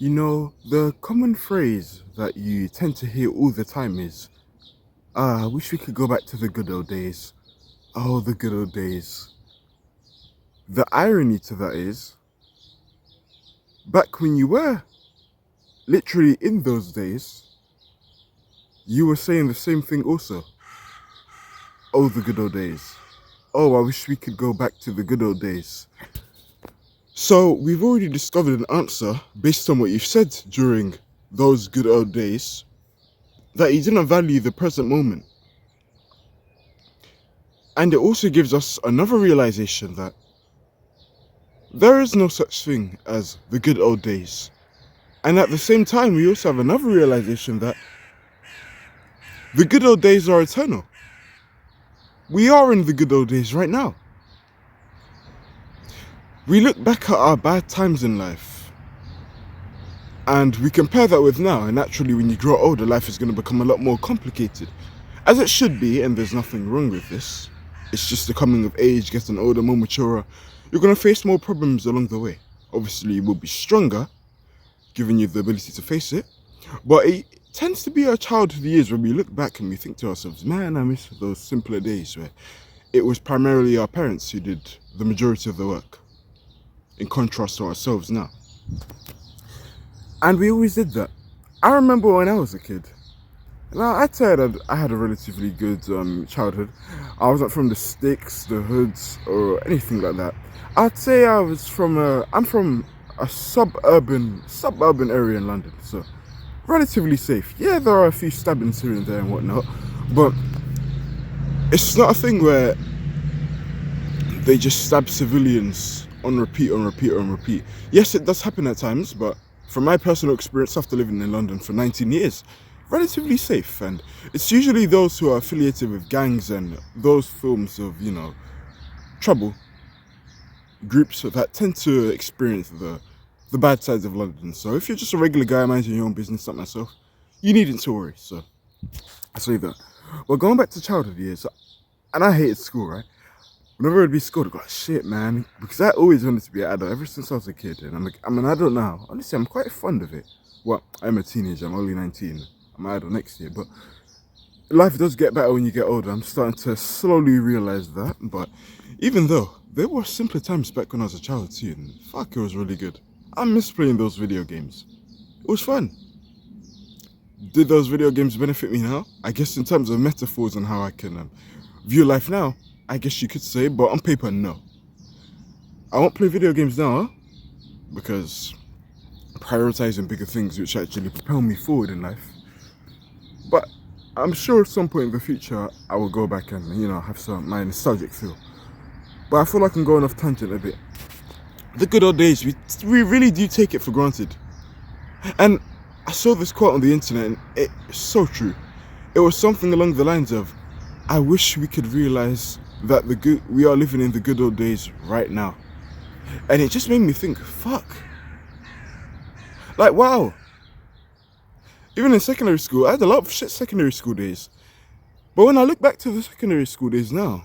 The common phrase that you tend to hear all the time is, I wish we could go back to the good old days. Oh, the good old days. The irony to that is, back when you were literally in those days, you were saying the same thing also. Oh, the good old days. Oh, I wish we could go back to the good old days. So, we've already discovered an answer based on what you've said during those good old days, that you didn't value the present moment. And it also gives us another realization that there is no such thing as the good old days. And at the same time, we also have another realization that the good old days are eternal. We are in the good old days right now. We look back at our bad times in life and we compare that with now, and naturally when you grow older, life is going to become a lot more complicated. As it should be, and there's nothing wrong with this. It's just the coming of age, getting older, more mature. You're going to face more problems along the way. Obviously, you will be stronger, giving you the ability to face it. But it tends to be our childhood years when we look back and we think to ourselves, man, I miss those simpler days where it was primarily our parents who did the majority of the work, in contrast to ourselves now. And we always did that. I remember when I was a kid, now I'd say that I had a relatively good childhood. I wasn't from the sticks, the hoods, or anything like that. I'd say I'm from a suburban area in London, so relatively safe. Yeah, there are a few stabbings here and there and whatnot, but it's not a thing where they just stab civilians on repeat, on repeat, on repeat. Yes, it does happen at times, but from my personal experience after living in London for 19 years, relatively safe. And it's usually those who are affiliated with gangs and those forms of, trouble groups that tend to experience the bad sides of London. So if you're just a regular guy minding your own business like myself, you needn't to worry. So I say that. Well, going back to childhood years, and I hated school, right? Whenever I'd be scored, I'd go, shit, man. Because I always wanted to be an adult ever since I was a kid. And I'm an adult now. Honestly, I'm quite fond of it. Well, I'm a teenager. I'm only 19. I'm an adult next year. But life does get better when you get older. I'm starting to slowly realize that. But even though, there were simpler times back when I was a child too. And fuck, it was really good. I miss playing those video games. It was fun. Did those video games benefit me now? I guess in terms of metaphors and how I can view life now, I guess you could say, but on paper, no. I won't play video games now, because prioritizing bigger things which actually propel me forward in life. But I'm sure at some point in the future, I will go back and, have my nostalgic feel. But I feel like I'm going off tangent a bit. The good old days, we really do take it for granted. And I saw this quote on the internet, and it's so true. It was something along the lines of, I wish we could realize that we are living in the good old days right now. And it just made me think, fuck. Like, wow. Even in secondary school, I had a lot of shit secondary school days. But when I look back to the secondary school days now,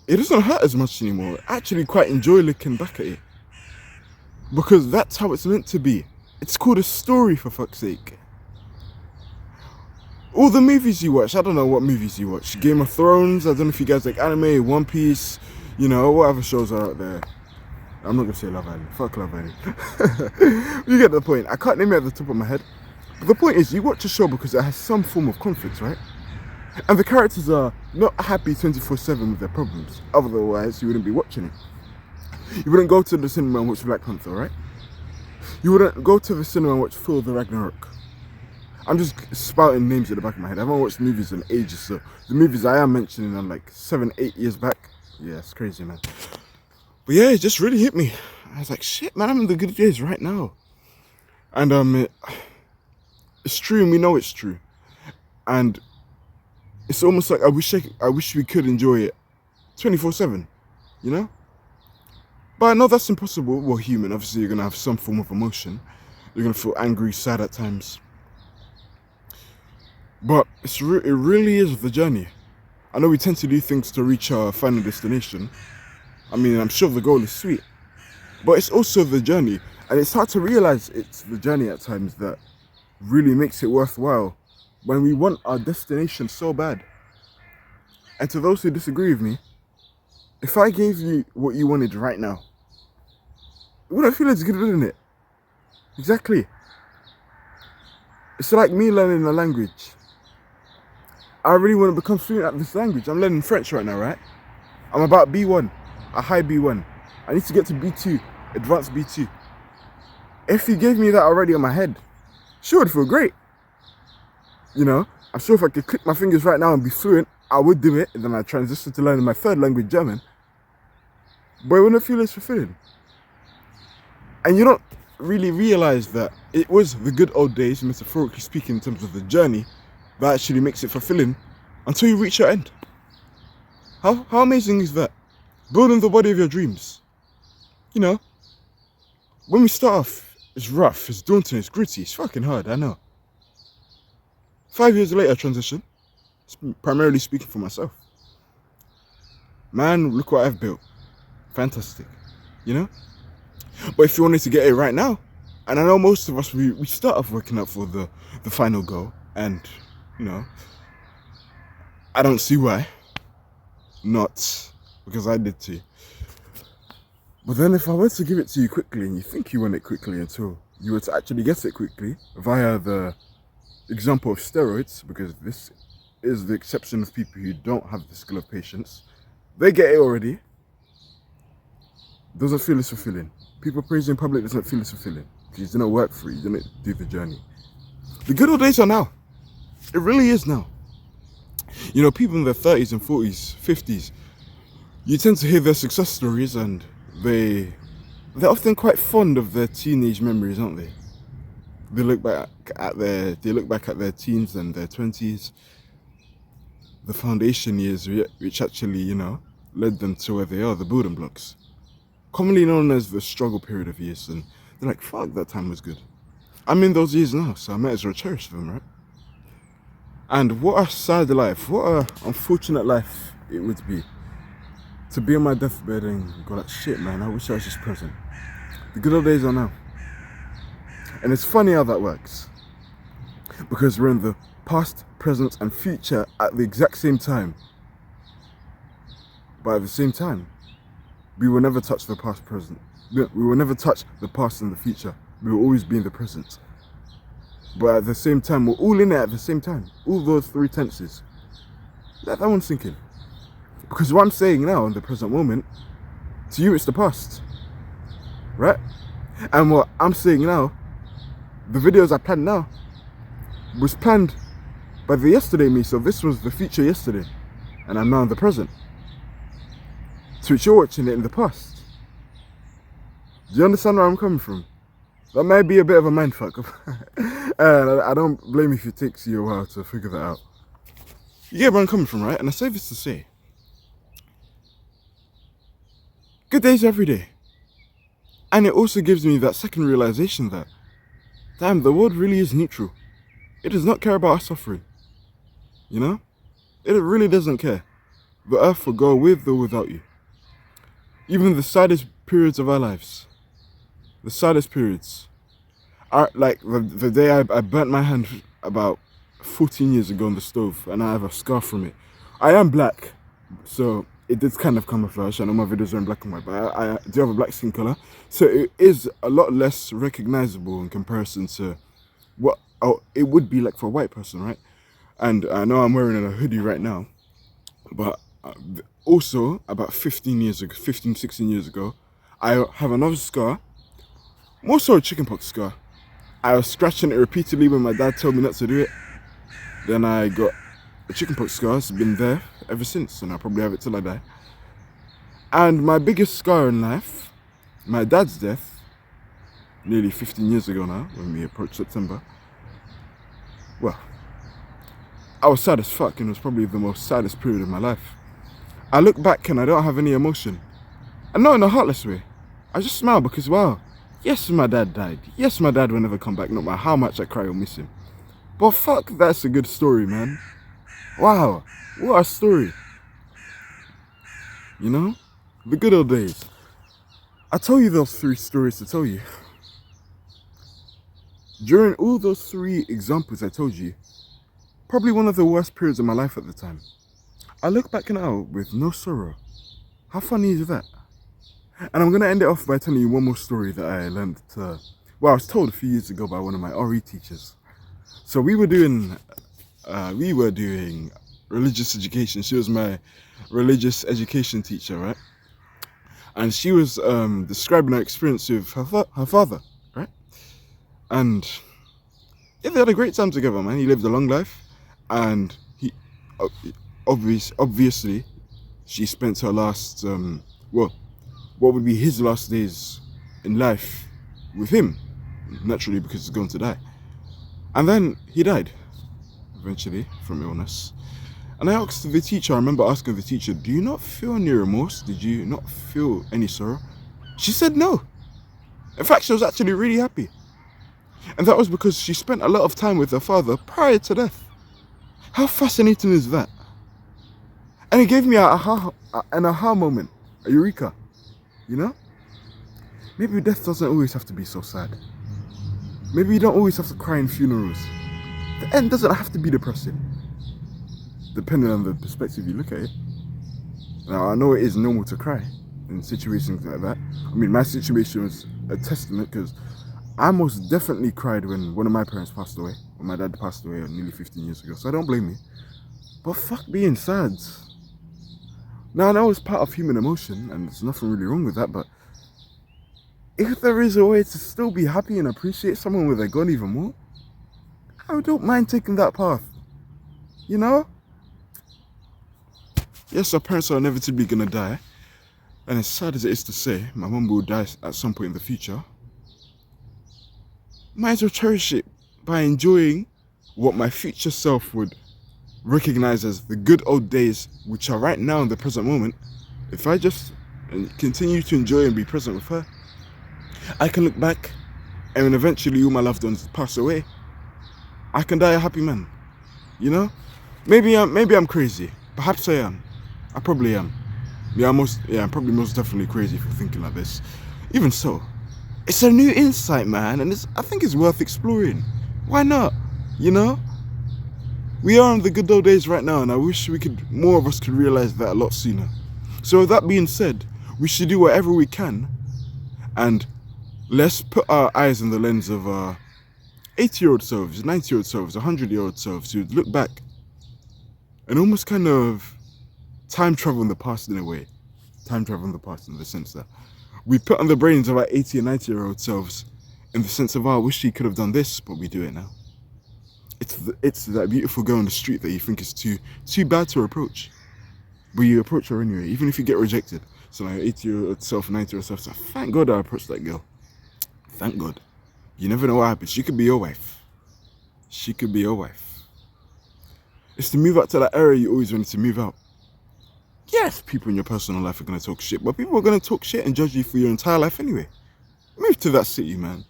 it doesn't hurt as much anymore. I actually quite enjoy looking back at it. Because that's how it's meant to be. It's called a story, for fuck's sake. All the movies you watch, I don't know what movies you watch. Game of Thrones, I don't know if you guys like anime, One Piece, what other shows are out there. I'm not going to say Love Island. Fuck Love Island. You get the point. I can't name it at the top of my head. But the point is, you watch a show because it has some form of conflict, right? And the characters are not happy 24/7 with their problems. Otherwise, you wouldn't be watching it. You wouldn't go to the cinema and watch Black Panther, right? You wouldn't go to the cinema and watch Thor the Ragnarok. I'm just spouting names at the back of my head. I haven't watched movies in ages, so the movies I am mentioning are like 7-8 years back. Yeah, it's crazy, man. But yeah, it just really hit me. I was like, shit, man, I'm in the good days right now. And it's true, and we know it's true. And it's almost like I wish we could enjoy it 24/7, But I know that's impossible. We're human. Obviously, you're gonna have some form of emotion. You're gonna feel angry, sad at times. But it really is the journey. I know we tend to do things to reach our final destination. I mean, I'm sure the goal is sweet, but it's also the journey. And it's hard to realize it's the journey at times that really makes it worthwhile when we want our destination so bad. And to those who disagree with me, if I gave you what you wanted right now, it wouldn't feel as good, wouldn't it? Exactly. It's like me learning a language. I really want to become fluent at this language. I'm learning French right now, right? I'm about B1, a high B1. I need to get to B2, advanced B2. If you gave me that already on my head, sure, it'd feel great. You know, I'm sure if I could click my fingers right now and be fluent, I would do it, and then I'd transition to learning my third language, German. But it wouldn't feel as fulfilling. And you don't really realize that it was the good old days, metaphorically speaking, in terms of the journey, that actually makes it fulfilling until you reach your end. How amazing is that? Building the body of your dreams. You know, when we start off, it's rough, it's daunting, it's gritty, it's fucking hard, I know. 5 years later, transition, primarily speaking for myself. Man, look what I've built. Fantastic, you know? But if you wanted to get it right now, and I know most of us, we start off working out for the final goal, and, you know, I don't see why not, because I did too. But then if I were to give it to you quickly, and you think you want it quickly until you were to actually get it quickly, via the example of steroids, because this is the exception of people who don't have the skill of patience, they get it already, doesn't feel as fulfilling. People praising in public doesn't feel as fulfilling, because you didn't work for it, you didn't do the journey. The good old days are now. It really is now. You know, people in their 30s and 40s, 50s, you tend to hear their success stories, and they're often quite fond of their teenage memories, aren't they? They look back at their teens and their 20s, the foundation years, which actually, you know, led them to where they are, the building blocks, commonly known as the struggle period of years. And they're like, fuck, that time was good. I'm in those years now, so I might as well cherish them, right? And what a sad life, what a unfortunate life it would be to be on my deathbed and go like, shit, man, I wish I was just present. The good old days are now. And it's funny how that works, because we're in the past, present, and future at the exact same time. But at the same time, we will never touch the past, present. We will never touch the past and the future. We will always be in the present. But at the same time, we're all in it at the same time. All those three tenses. Let that one sink in. Because what I'm saying now in the present moment, to you it's the past. Right? And what I'm saying now, the videos I planned now, was planned by the yesterday me. So this was the future yesterday. And I'm now in the present. To which you're watching it in the past. Do you understand where I'm coming from? That might be a bit of a mindfuck. And I don't blame if it takes you a while to figure that out. You get where I'm coming from, right? And I say this to say, good days every day. And it also gives me that second realization that, damn, the world really is neutral. It does not care about our suffering. You know? It really doesn't care. The earth will go with or without you. Even the saddest periods of our lives. The saddest periods. Like the day I burnt my hand about 14 years ago on the stove, and I have a scar from it. I am black, so it did kind of camouflage. I know my videos are in black and white, but I do have a black skin color, so it is a lot less recognizable in comparison to what it would be like for a white person, right? And I know I'm wearing a hoodie right now, but also about 16 years ago, I have another scar, more so a chickenpox scar. I was scratching it repeatedly when my dad told me not to do it. Then I got a chickenpox scar. It's been there ever since, and I'll probably have it till I die. And my biggest scar in life, my dad's death, nearly 15 years ago now, when we approached September. Well, I was sad as fuck, and it was probably the most saddest period of my life. I look back and I don't have any emotion. And not in a heartless way. I just smile because, wow, yes, my dad died. Yes, my dad will never come back, no matter how much I cry or miss him. But fuck, that's a good story, man. Wow, what a story. You know? The good old days. I told you those 3 stories to tell you. During all those three examples I told you, probably one of the worst periods of my life at the time, I look back now with no sorrow. How funny is that? And I'm going to end it off by telling you one more story that I learned I was told a few years ago by one of my RE teachers. So we were doing religious education. She was my religious education teacher, right? And she was describing her experience with her father, right? And yeah, they had a great time together, man. He lived a long life, and he obviously she spent her last what would be his last days in life with him, naturally, because he's going to die. And then he died eventually from illness. And I asked the teacher, I remember asking the teacher, do you not feel any remorse? Did you not feel any sorrow? She said no. In fact, she was actually really happy. And that was because she spent a lot of time with her father prior to death. How fascinating is that? And it gave me an aha moment, a eureka, you know? Maybe death doesn't always have to be so sad. Maybe you don't always have to cry in funerals. The end doesn't have to be depressing, depending on the perspective you look at it. Now, I know it is normal to cry in situations like that. I mean, my situation was a testament, because I most definitely cried when one of my parents passed away, when my dad passed away nearly 15 years ago, so I don't blame you. But fuck being sad. Now, I know it's part of human emotion, and there's nothing really wrong with that, but if there is a way to still be happy and appreciate someone when they're gone even more, I don't mind taking that path, you know? Yes, our parents are inevitably gonna die, and as sad as it is to say, my mum will die at some point in the future. Might as well cherish it by enjoying what my future self would recognize as the good old days, which are right now in the present moment. If I just continue to enjoy and be present with her, I can look back, and when eventually all my loved ones pass away, I can die a happy man, you know? Maybe I'm crazy. Perhaps I am. I probably am. I'm probably most definitely crazy for thinking like this. Even so, it's a new insight, man, and I think it's worth exploring. Why not? You know? We are in the good old days right now, and I wish more of us could realize that a lot sooner. So with that being said, we should do whatever we can, and let's put our eyes in the lens of 80-year-old selves, 90-year-old selves, 100-year-old selves who look back and almost kind of time travel in the past in a way. Time travel in the past in the sense that we put on the brains of our 80 and 90-year-old selves in the sense of, I wish he could have done this, but we do it now. It's that beautiful girl on the street that you think is too bad to approach, but you approach her anyway, even if you get rejected. So like 80-year-old self, 90-year-old self, so thank God I approached that girl. Thank God. You never know what happens. She could be your wife. She could be your wife. It's to move out to that area you always wanted to move out. Yes, people in your personal life are going to talk shit, but people are going to talk shit and judge you for your entire life anyway. Move to that city, man.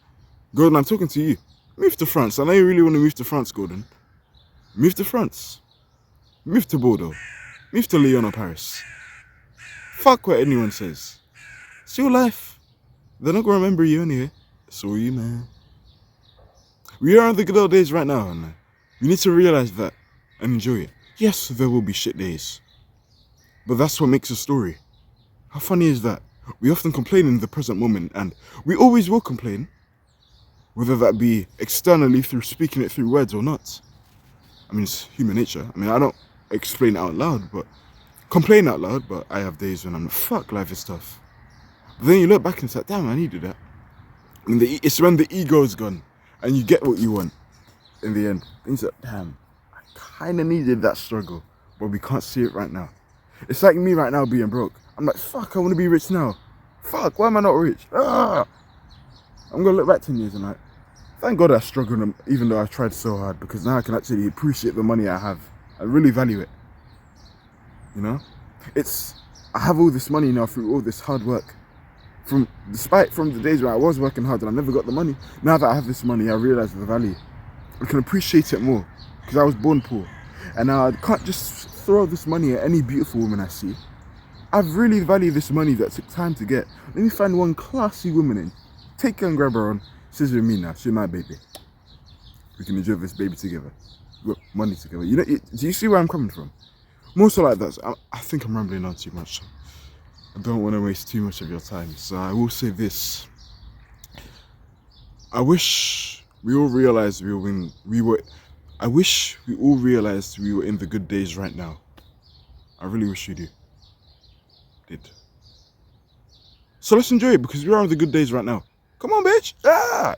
Gordon, I'm talking to you. Move to France. I know you really want to move to France, Gordon. Move to France. Move to Bordeaux. Move to Lyon or Paris. Fuck what anyone says. It's your life. They're not going to remember you anyway. So are you, man. We are in the good old days right now, and we need to realize that and enjoy it. Yes, there will be shit days, but that's what makes a story. How funny is that? We often complain in the present moment, and we always will complain, whether that be externally through speaking it through words or not. I mean, it's human nature. I mean, I don't explain it out loud, but complain out loud, but I have days when I'm like, fuck, life is tough. But then you look back and say, damn, I needed that. And it's when the ego is gone and you get what you want in the end. And you say, damn, I kind of needed that struggle, but we can't see it right now. It's like me right now being broke. I'm like, fuck, I want to be rich now. Fuck, why am I not rich? I'm going to look back 10 years and like, thank God I struggled even though I tried so hard, because now I can actually appreciate the money I have. I really value it. You know? I have all this money now through all this hard work. Despite the days where I was working hard and I never got the money, now that I have this money, I realize the value. I can appreciate it more because I was born poor. And now I can't just throw this money at any beautiful woman I see. I've really valued this money that took time to get. Let me find one classy woman and take her and grab her on. She's with me now. She's my baby. we can enjoy this baby together, work money together. You know, do you see where I'm coming from? More so like that. So I think I'm rambling on too much. I don't want to waste too much of your time, so I will say this. I wish we all realized I wish we all realized we were in the good days right now. I really wish we did. So let's enjoy it because we are in the good days right now. Come on, bitch! Ah!